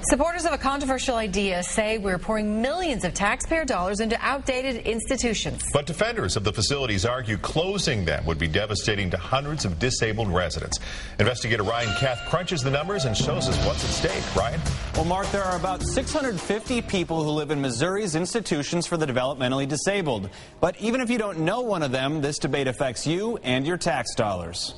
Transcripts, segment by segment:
Supporters of a controversial idea say we're pouring millions of taxpayer dollars into outdated institutions. But defenders of the facilities argue closing them would be devastating to hundreds of disabled residents. Investigator Ryan Kath crunches the numbers and shows us what's at stake. Ryan? Well, Mark, there are about 650 people who live in Missouri's institutions for the developmentally disabled. But even if you don't know one of them, this debate affects you and your tax dollars.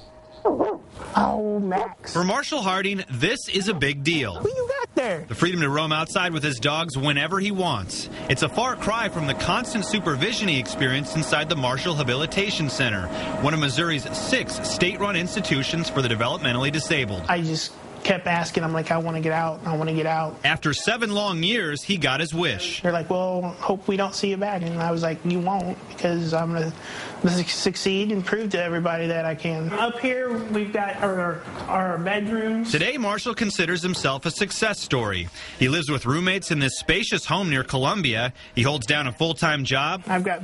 Oh, Max. For Marshall Harding, this is a big deal. Who you got there? The freedom to roam outside with his dogs whenever he wants. It's a far cry from the constant supervision he experienced inside the Marshall Habilitation Center, one of Missouri's 6 state-run institutions for the developmentally disabled. I just kept asking. I'm like, I want to get out. I want to get out. After 7 long years, he got his wish. They're like, well, hope we don't see you back. And I was like, you won't, because I'm going to succeed and prove to everybody that I can. Up here, we've got our bedrooms. Today, Marshall considers himself a success story. He lives with roommates in this spacious home near Columbia. He holds down a full-time job. I've got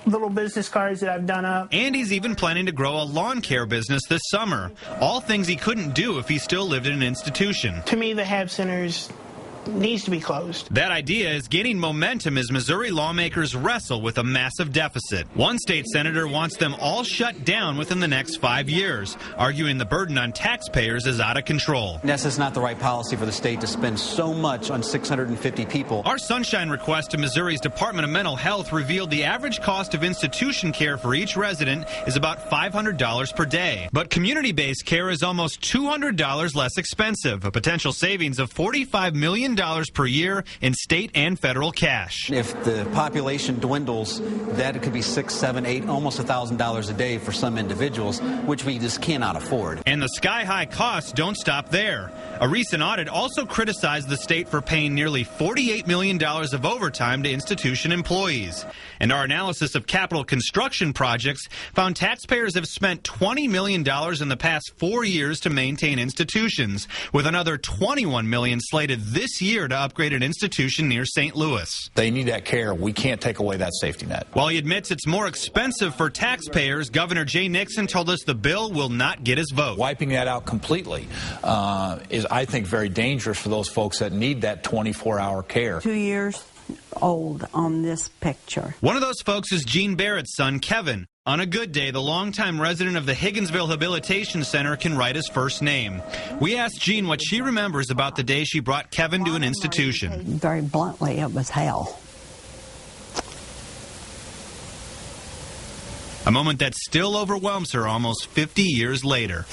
little business cards that I've done up. And he's even planning to grow a lawn care business this summer. All things he couldn't do if he still lived in an institution. To me, the HAB centers needs to be closed. That idea is gaining momentum as Missouri lawmakers wrestle with a massive deficit. One state senator wants them all shut down within the next 5 years, arguing the burden on taxpayers is out of control. This is not the right policy for the state to spend so much on 650 people. Our sunshine request to Missouri's Department of Mental Health revealed the average cost of institution care for each resident is about $500 per day. But community-based care is almost $200 less expensive, a potential savings of $45 million per year in state and federal cash. If the population dwindles, that could be $600, $700, $800, almost $1,000 a day for some individuals, which we just cannot afford. And the sky-high costs don't stop there. A recent audit also criticized the state for paying nearly $48 million of overtime to institution employees. And our analysis of capital construction projects found taxpayers have spent $20 million in the past 4 years to maintain institutions, with another $21 million slated this year to upgrade an institution near St. Louis. They need that care. We can't take away that safety net. While he admits it's more expensive for taxpayers, Governor Jay Nixon told us the bill will not get his vote. Wiping that out completely is, I think, very dangerous for those folks that need that 24-hour care. 2 years old on this picture. One of those folks is Gene Barrett's son, Kevin. On a good day, the longtime resident of the Higginsville Habilitation Center can write his first name. We asked Jean what she remembers about the day she brought Kevin to an institution. Very bluntly, it was hell. A moment that still overwhelms her almost 50 years later.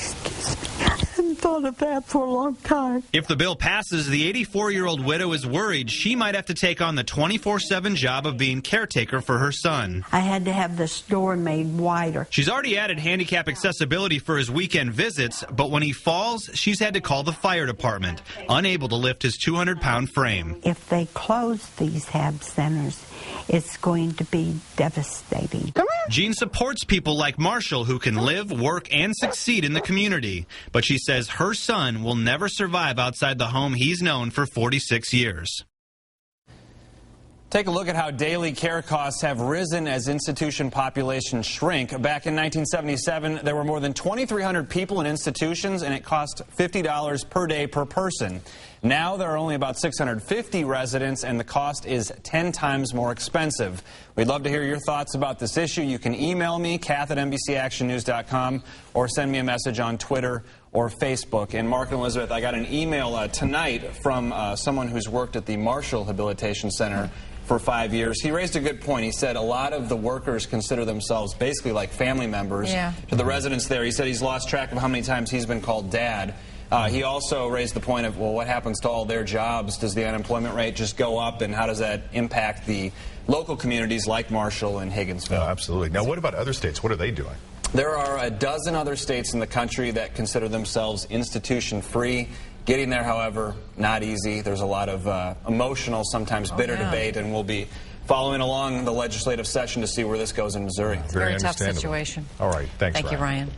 I hadn't thought of that for a long time. If the bill passes, the 84-year-old widow is worried she might have to take on the 24/7 job of being caretaker for her son. I had to have this door made wider. She's already added handicap accessibility for his weekend visits, but when he falls, she's had to call the fire department, unable to lift his 200-pound frame. If they close these HAB centers, it's going to be devastating. Jean supports people like Marshall who can live, work, and succeed in the community. But she says her son will never survive outside the home he's known for 46 years. Take a look at how daily care costs have risen as institution populations shrink. Back in 1977, there were more than 2,300 people in institutions, and it cost $50 per day per person. Now there are only about 650 residents, and the cost is 10 times more expensive. We'd love to hear your thoughts about this issue. You can email me, kath@NBCActionNews.com, or send me a message on Twitter or Facebook. And Mark and Elizabeth, I got an email tonight from someone who's worked at the Marshall Habilitation Center for 5 years. He raised a good point. He said a lot of the workers consider themselves basically like family members to the residents there. He said he's lost track of how many times he's been called dad. He also raised the point of, well, what happens to all their jobs? Does the unemployment rate just go up, and how does that impact the local communities like Marshall and Higginsville? Oh, absolutely. Now, what about other states? What are they doing? There are a dozen other states in the country that consider themselves institution-free. Getting there, however, not easy. There's a lot of emotional, sometimes bitter debate, and we'll be following along the legislative session to see where this goes in Missouri. It's a very tough situation. All right. Thanks, Thank you, Ryan.